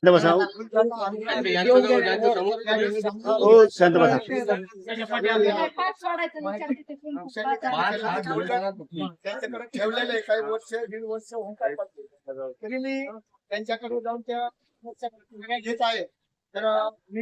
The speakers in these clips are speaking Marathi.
बसा हो शांत बसा. त्यांच्याकडे ठेवलेलं आहे काही वर्ष दीड वर्ष होऊन काय तरी मी त्यांच्याकडे जाऊन त्या घेत आहे. तर मी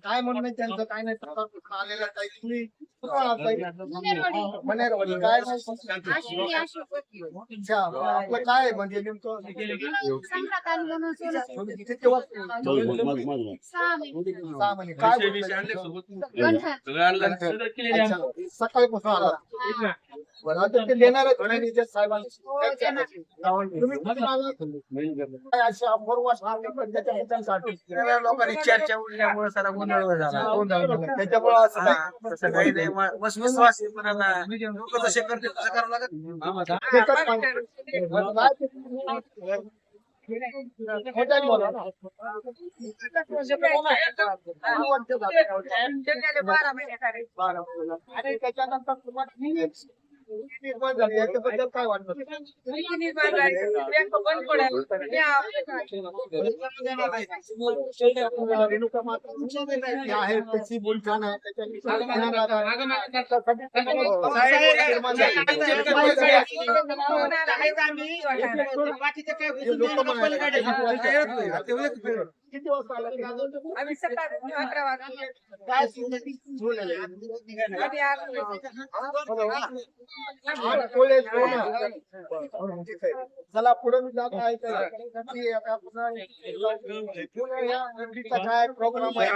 काय म्हणणं त्यांचं काय नाही आलेला तुम्ही काय आपलं काय म्हणजे नेमकं सकाळीपासून आला ते देणार लोकांनी चर्चा उडल्यामुळे सारा गोंधळ झाला. त्याच्यामुळे लोक तसे करते तसं करावं लागत. आणि त्याच्यानंतर तुम्हाला याच्याबद्दल काय वाटतं रेणुका माता आहे त्याची बोलताना किती वाजता आम्ही सकाळी 11 वाजता काय चला पुढे मी जात आहे काय प्रोग्राम आहे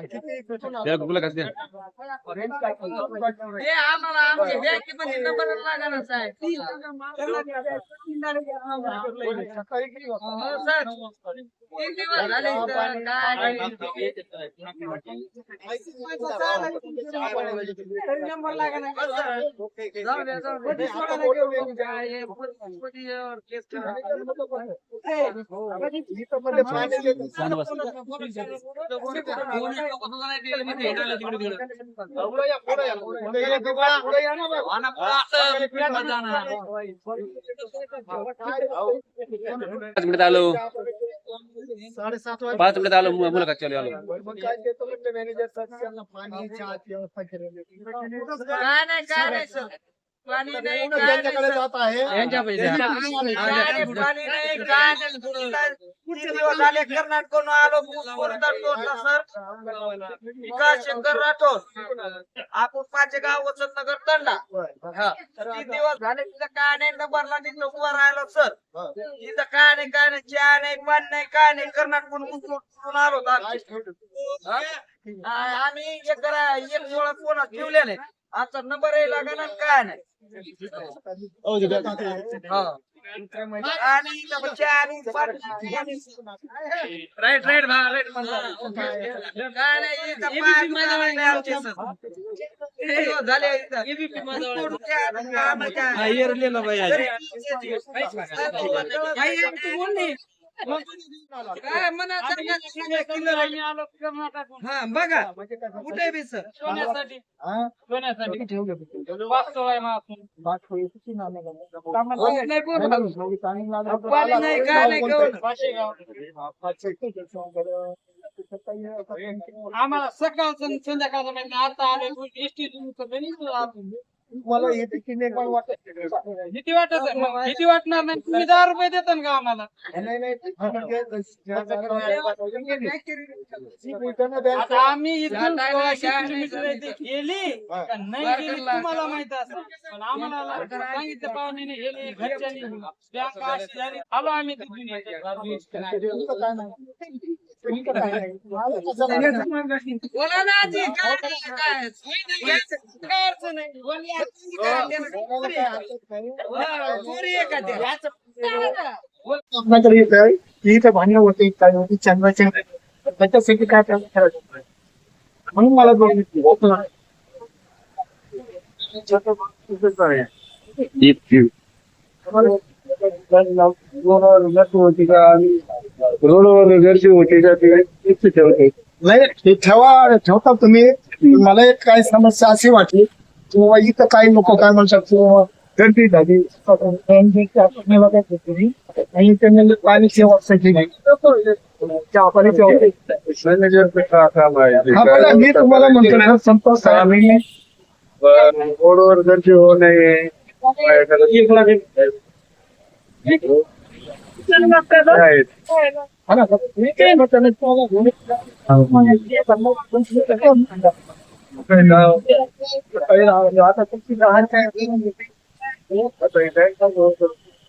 किती सकाळी किती आलो 7:30 5 मिनिट आलो मुलाखत चालू आलो. काय देतो म्हणजे मॅनेजर त्यांना पाणी चहा व्यवस्था केलेली त्यांच्याकडे जात आहे कर्नाटकडून आलो विकास शंकर राठोड आपण माझे गाव वसंतनगर तंडा 3 दिवस झाले. तिथं काय नाही नंबरला तिथं उभं राहिलो सर. तिथं काय नाही चहा नाही पाणी नाही काय नाही कर्नाटकडून आलो आम्ही एक जोळा कोणा ठेवलेले आता नंबर लागणार काय नाही राईट राईट बघा कुठे बी सर सोन्यासाठी आम्हाला सकाळचं संध्याकाळचं आता आलो एसटी मला भीती वाटत भीती वाटणार नाही. तुम्ही 10 रुपये देता का आम्हाला? आता आम्ही इथून गेली नाही गेली तुम्हाला माहित असं पण आम्हाला सांगितलं पाहुणे गेली घरच्यांनी बँक अशी झाली आलो आम्ही बोला ना आजी काय अडचण नाही. इथं भांडण होते काय होती चंद्राच्या त्याच्यासाठी काय करायचं म्हणून मला होती का रोडवर गर्दी होती का ठेवते नाही ते ठेवता तुम्ही. मला एक काय समस्या अशी वाटली किंवा इथं काही लोक काय म्हणतात गर्दी झाली आणि त्यांनी पाण्याची व्यवस्था केली. चहा पाण्याची व्यवस्था. हा, बघा, मी तुम्हाला म्हणतो ना, संपर्क आम्ही रोडवर गर्दी होऊ नये. हा ना, मी काय म्हणतो ना, आता तुमची लहान काय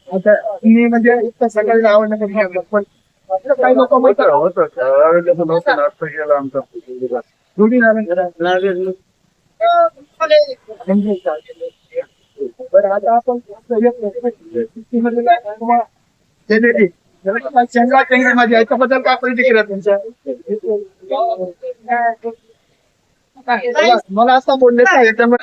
आता मी म्हणजे इतकं सगळ्यांना आवडणं पण काही लोक म्हणतात जोडी बरं, आता आपण माझ्या याच्याबद्दल काय प्रतिक्रिया तुमच्या? मला असं बोलले तुम्ही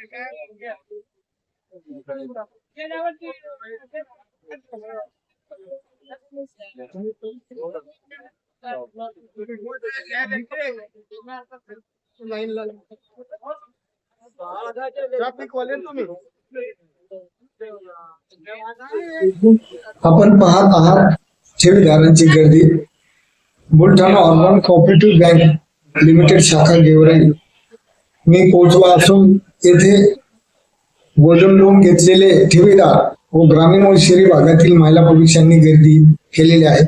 काय आपण पाहत आहात ठेवीदारांची गर्दी. Buldhana urban cooperative bank limited शाखा गेवराई मी पोहोचलो असून येथे गोल्डन लोन घेतलेले ठेवीदार व ग्रामीण व शहरी भागातील महिला पुरुषांनी गर्दी केलेली आहे.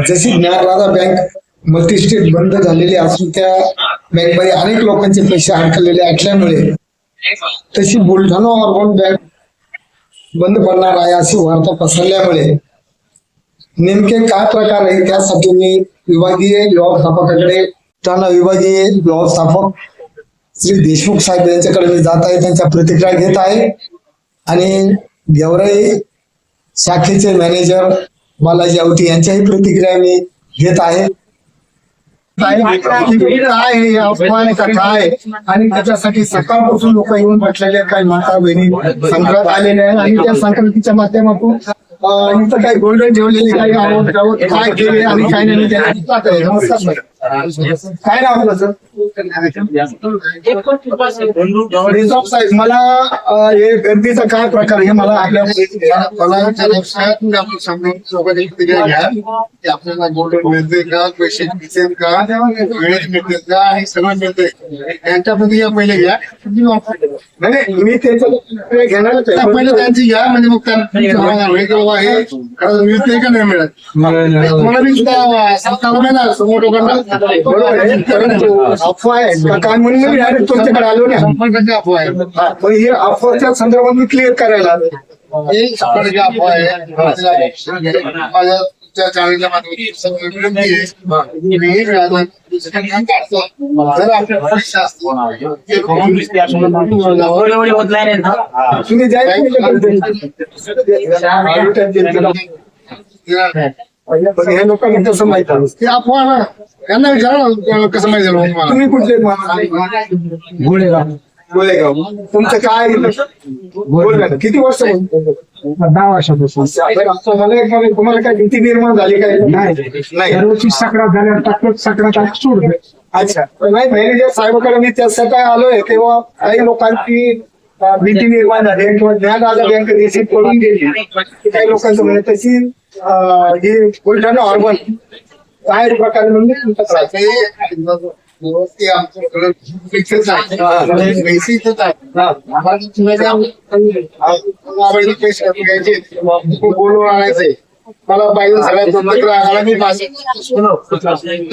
जशी ज्ञानराधा बँक मल्टीस्टेट बंद झालेली असून त्या बँकमध्ये अनेक लोकांचे पैसे अडकलेले असल्यामुळे तशी बुलढाणा अर्बन बँक बंद पडणार आहे अशी वार्ता पसरल्यामुळे नेमके काय प्रकार आहे त्यासाठी मी विभागीय व्यवस्थापकाकडे विभागीय व्यवस्थापक श्री देशमुख साहेब यांच्याकडे मी जात आहे, त्यांच्या प्रतिक्रिया घेत आहे आणि गेवराई शाखेचे मॅनेजर बालाजी आवटी यांच्याही प्रतिक्रिया मी घेत आहे. काय आणि त्याच्यासाठी सकाळपासून लोक येऊन बसलेले काही माता बहिणी संक्रांत आलेले आहे आणि त्या संक्रांतीच्या माध्यमातून इथं काही गोल्डन ठेवलेले काही आवड काय केले आणि काय नाही नमस्कार. काय नाव आपलं सर? रिझॉर्ट साहेब, मला हे गर्दीचा काय प्रकार हे मला आपल्या आपल्याला गोल्डन मिळते का, पैसे मिळतील का, वेळेत मिळतील का, आणि सगळं मिळते त्यांच्यामध्ये या पहिले घ्या. नाही मी त्यांचं घेणार पहिले त्यांची घ्या म्हणजे मग त्यांना आहे खरं मिळते का नाही मिळत. मला मी सुद्धा सांगता ना समोर लोकांना बरोबर आहे, परंतु अफवा आहे काय म्हणून मी डायरेक्ट तुमच्याकडे आलो ना. संपर्काची अफवा आहे. पण हे अफवाच्या संदर्भात मी क्लिअर करायला आलो. हे संपर्काची अफवा आहे. माझ्या त्या चॅनलच्या माध्यमातून सगळं विनंती आहे. मी जर आपल्या परीक्षा असतील तुम्ही पण हे लोकांना कसं माहित आहे? ते अफवा ना, यांना विचारा ना कसं माहिती झालं तुम्हाला. तुम्ही कुठले? गोळेगाव. तुमचं काय बोल किती वर्ष? 10 वर्षापासून. मला एक म्हणायचं, तुम्हाला काय भीती निर्माण झाली काय? नाही. दररोजची सक्रात झाल्यावर टाकत सक्रात सोडलं. अच्छा, नाही मॅनेजर साहेबांकडे मी त्यासाठी आलोय तेव्हा काही लोकांची भीती निर्माण झाली किंवा ज्ञानराधा बँक रिसीट करून गेली काही लोकांचं म्हणजे तशी ही बुलढाणा अर्बन काय प्रकारे म्हणजे व्यवस्थित आमच्याकडे फिक्सच आहे. पैसे इथेच आहे. आम्हाला पैसे घ्यायचे बोलून आणायचे. मला पाहिजे सगळ्यात पत्र आणायला मी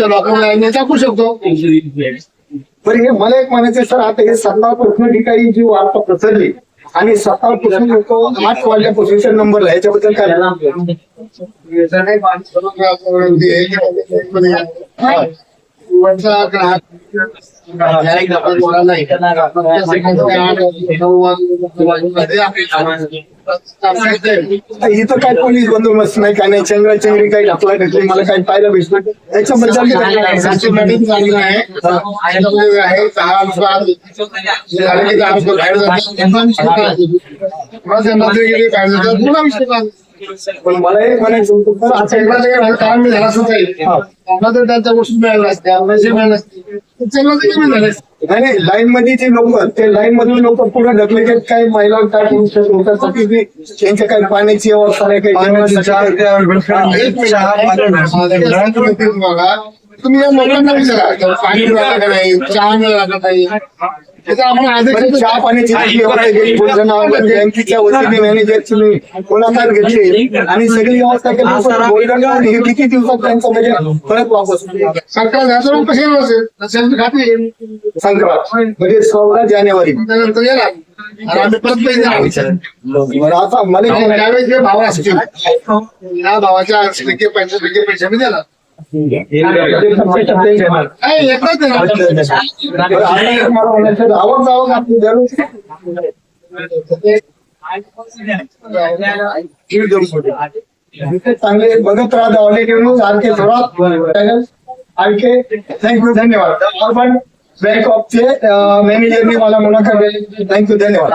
लोकांना टाकू शकतो. पण हे मला एक म्हणायचं सर, आता हे सकाळपासून ठिकाणी जी वार्ता पसरली आणि सकाळपासून लोक 8 वाजल्यापासून नंबरला ह्याच्याबद्दल काय ग्राहक इथं काय पोलीस बंदोबस्त नाही, काय नाही, चंगरी काही ढकला ढकली मला काही पाहायला भेटलं त्याच्याबद्दल आहे. पण मला एक म्हणायचं होतं, तर आता एकदा ते काम मी झाला सुद्धा तर त्यांच्या गोष्टी मिळाल्या असत्या, पैसे मिळाले असते, नाही लाईन मध्ये जे लोक, ते लाईन मधून लोक पुढे ढकले गेले, काही महिला काय पुरुष लोकांसाठी बी त्यांच्या काही पाण्याची व्यवस्था नाही, काही तुम्ही या लोकांना विचारा पाणी मिळालं का नाही, चहा मिळाला का नाही, त्याचा आपण आदेश चहा पाण्याची व्यवस्था केली, बँकेच्या वतीने मॅनेजरची मुलाखत घेतली आणि सगळी व्यवस्था केली. हे किती दिवसात त्यांचं म्हणजे परत वापस संक्रांत कसे खाते संक्रांत म्हणजे 16 जानेवारी त्यानंतर येणार आणि आम्ही परत पैसे आता मला ज्यावेळेस जे भाव असतील त्या भावाच्या 80% पैसे मी देणार. एकदाच देणार. मला म्हणायचं आवक जावं आपली दररोज चांगले बघत राहा ऑलरेडी आणखी थोडा आणखी थँक्यू धन्यवाद. अर्बन बँक ऑफचे मॅनेजरनी मला मुलाखत दिली. थँक्यू धन्यवाद.